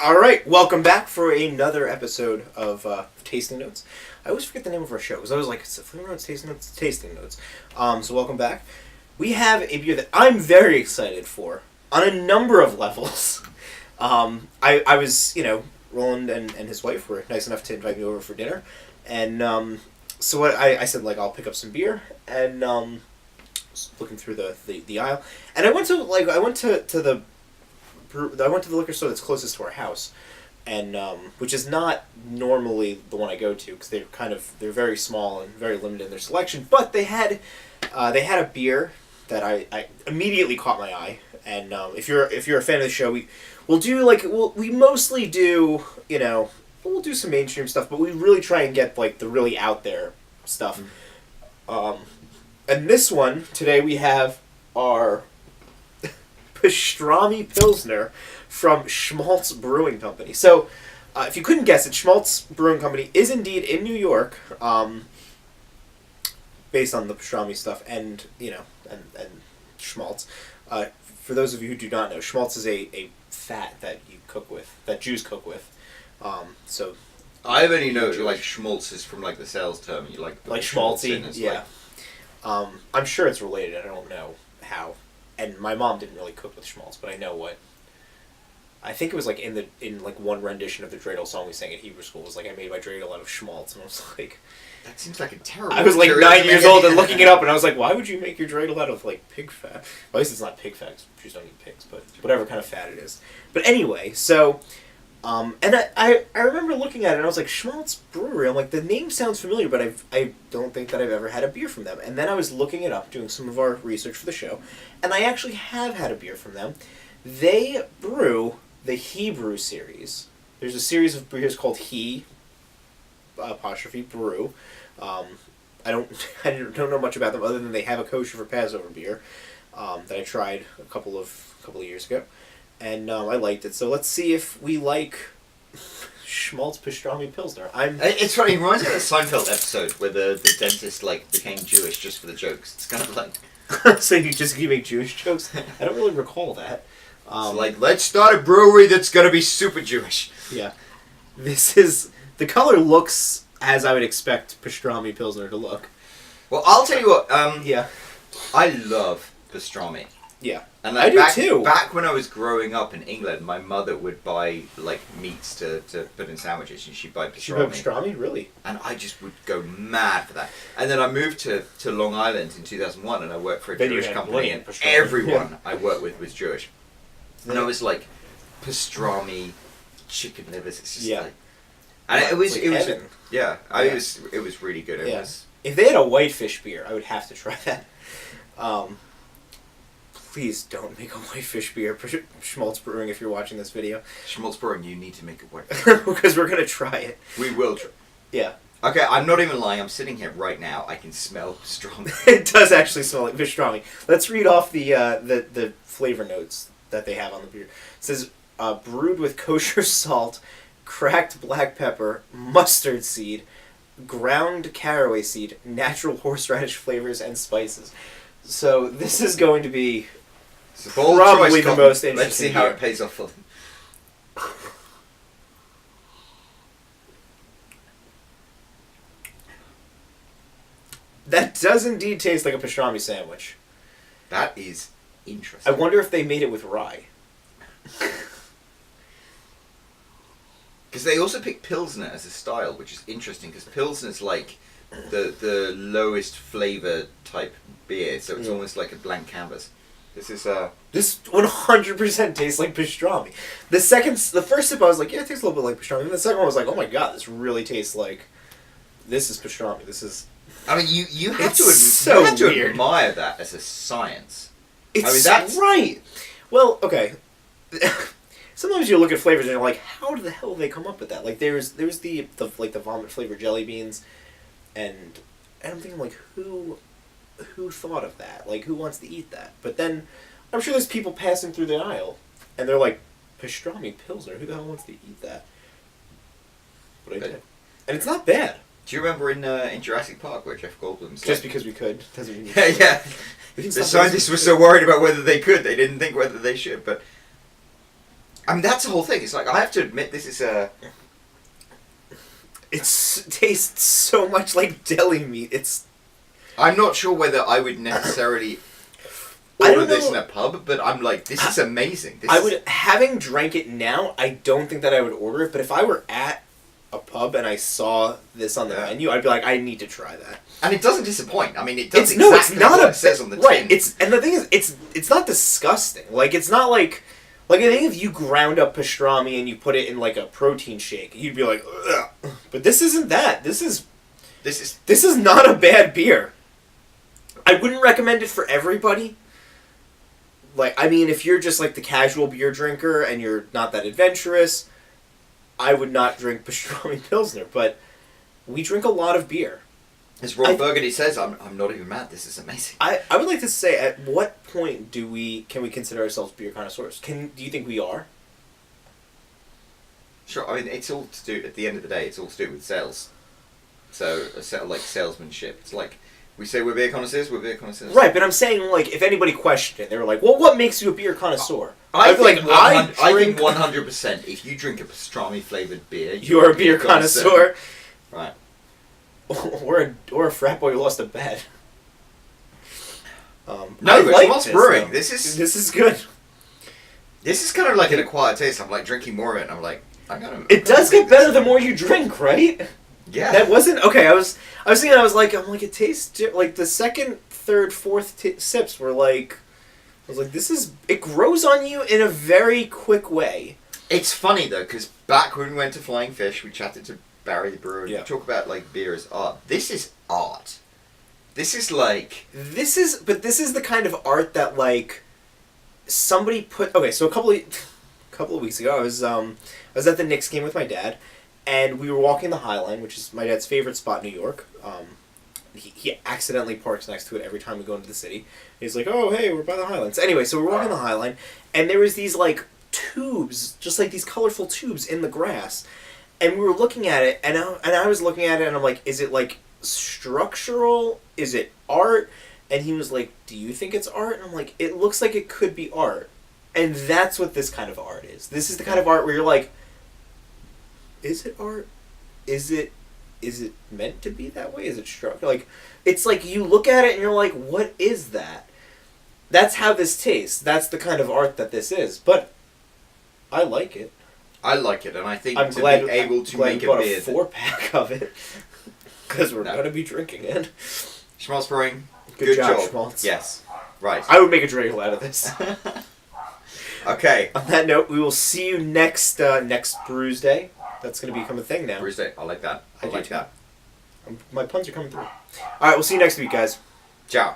All right, welcome back for another episode of Tasting Notes. I always forget the name of our show because I was like, it's Flavor Notes, Tasting Notes. So welcome back. We have a beer that I'm very excited for on a number of levels. I was, Roland and his wife were nice enough to invite me over for dinner, and so what I said, like, I'll pick up some beer, and looking through the aisle, and I went to the liquor store that's closest to our house, and which is not normally the one I go to because they're very small and very limited in their selection. But they had a beer that I immediately caught my eye, and if you're a fan of the show, we mostly do we'll do some mainstream stuff, but we really try and get like the really out there stuff. And this one today we have our Pastrami Pilsner from Scmaltz Brewing Company. So, if you couldn't guess it, Scmaltz Brewing Company is indeed in New York, based on the pastrami stuff, and Scmaltz. For those of you who do not know, Scmaltz is a fat that you cook with, that Jews cook with. So I've only known like Scmaltz is from like the sales term. You like schmaltzy, yeah. Like... I'm sure it's related. I don't know how. And my mom didn't really cook with schmaltz, but I know what. I think it was like in one rendition of the dreidel song we sang at Hebrew school was like, I made my dreidel out of schmaltz, and I was like, that seems like a terrible. I was like 9 years old and looking it up, and I was like, why would you make your dreidel out of like pig fat? Well, at least it's not pig fat, 'cause Jews don't eat pigs, but whatever kind of fat it is. But anyway, so, and I remember looking at it and I was like, Scmaltz Brewery. I'm like, the name sounds familiar, but I don't think that I've ever had a beer from them. And then I was looking it up, doing some of our research for the show, and I actually have had a beer from them. They brew the Hebrew series. There's a series of beers called Brew. I don't know much about them other than they have a kosher for Passover beer that I tried a couple of years ago. And I liked it, so let's see if we like Scmaltz Pastrami Pilsner. It's funny. It reminds me of the Seinfeld episode where the dentist like became Jewish just for the jokes. It's kind of like so you just make Jewish jokes. I don't really recall that. It's like, let's start a brewery that's gonna be super Jewish. Yeah, the color looks as I would expect Pastrami Pilsner to look. Well, I'll tell you what. Yeah, I love pastrami. Yeah. And I do too. Back when I was growing up in England, my mother would buy like meats to put in sandwiches, and she'd buy pastrami. She buy pastrami, really? And I just would go mad for that. And then I moved to Long Island in 2001, and I worked for a Jewish company, and everyone I worked with was Jewish. And I was like, pastrami, chicken livers. It's just like, and it was yeah. It was really good. It was. If they had a whitefish beer, I would have to try that. Please don't make a whitefish beer, Scmaltz Brewing, if you're watching this video. Scmaltz Brewing, you need to make a whitefish because we're going to try it. We will try. Yeah. Okay, I'm not even lying. I'm sitting here right now. I can smell pastrami. It does actually smell like pastrami. Let's read off the flavor notes that they have on the beer. It says, brewed with kosher salt, cracked black pepper, mustard seed, ground caraway seed, natural horseradish flavors, and spices. So this is going to be probably the most interesting. Let's see how it pays off for them. That does indeed taste like a pastrami sandwich. That is interesting. I wonder if they made it with rye. Because they also pick Pilsner as a style, which is interesting, because Pilsner's like the lowest flavour type beer, so it's almost like a blank canvas. This 100% tastes like pastrami. The first sip I was like, yeah, it tastes a little bit like pastrami. And the second one was like, oh my god, this really tastes like, this is pastrami. This is. I mean, you have to admire that as a science. That's right. Well, okay. Sometimes you look at flavors and you're like, how the hell did they come up with that? Like there's the vomit flavored jelly beans, and I'm thinking like, who thought of that? Like, who wants to eat that? But then I'm sure there's people passing through the aisle and they're like, pastrami Pilsner, who the hell wants to eat that? But I did. And it's not bad. Do you remember in Jurassic Park where Jeff Goldblum's just because we could doesn't mean yeah. The scientists were so worried about whether they could, they didn't think whether they should. But I mean, that's the whole thing. It's like, I have to admit, this is a... It tastes so much like deli meat. I'm not sure whether I would necessarily order this in a pub, but I'm like, this is amazing. Having drank it now, I don't think that I would order it, but if I were at a pub and I saw this on the menu, I'd be like, I need to try that. And it doesn't disappoint. I mean, it does exactly what it says on the tin. Right, and the thing is, it's not disgusting. Like, it's not like I think if you ground up pastrami and you put it in like a protein shake, you'd be like, ugh. But this isn't that. This is not a bad beer. I wouldn't recommend it for everybody. Like, I mean, if you're just like the casual beer drinker and you're not that adventurous, I would not drink Pastrami Pilsner. But we drink a lot of beer. As Ron Burgundy says, I'm not even mad. This is amazing. I would like to say, at what point can we consider ourselves beer connoisseurs? Do you think we are? Sure. I mean, it's all to do. At the end of the day, it's all to do with sales. So, like salesmanship. It's like we say we're beer connoisseurs. We're beer connoisseurs. Right, but I'm saying, like, if anybody questioned it, they were like, "Well, what makes you a beer connoisseur?" I think 100%. If you drink a pastrami flavored beer, you're a beer connoisseur. Right. Or a frat boy who lost a bet. No, but Scmaltz Brewing. This is good. This is kind of like an acquired taste. I'm like drinking more of it, and I'm like, it does get better the more you drink, right? Yeah. That wasn't okay. I was thinking. It tastes like the second, third, fourth sips were like. I was like, it grows on you in a very quick way. It's funny though, because back when we went to Flying Fish, we chatted to Barry the brewer. Yeah. We talk about like beer as art. This is art. This is like... This is the kind of art that, like, somebody put... Okay, so a couple of weeks ago, I was at the Knicks game with my dad, and we were walking the High Line, which is my dad's favorite spot in New York. He accidentally parks next to it every time we go into the city. He's like, oh, hey, we're by the High Line. So anyway, so we're walking the High Line, and there was these, like, tubes, just like these colorful tubes in the grass. And we were looking at it, and I was looking at it, and I'm like, is it, like, structural? Is it art? And he was like, do you think it's art? And I'm like, it looks like it could be art. And that's what this kind of art is. This is the kind of art where you're like, is it art? Is it meant to be that way? Is it structural? Like, it's like you look at it, and you're like, what is that? That's how this tastes. That's the kind of art that this is. But I like it. I like it, and I think I'm glad, be able to make a beer... a 4-pack of it, because we're going to be drinking it. Scmaltz Brewing, good job, Scmaltz. Yes, right. I would make a drink out of this. Okay. On that note, we will see you next Brews Day. That's going to become a thing now. Brews Day, I like that. I like that. My puns are coming through. All right, we'll see you next week, guys. Ciao.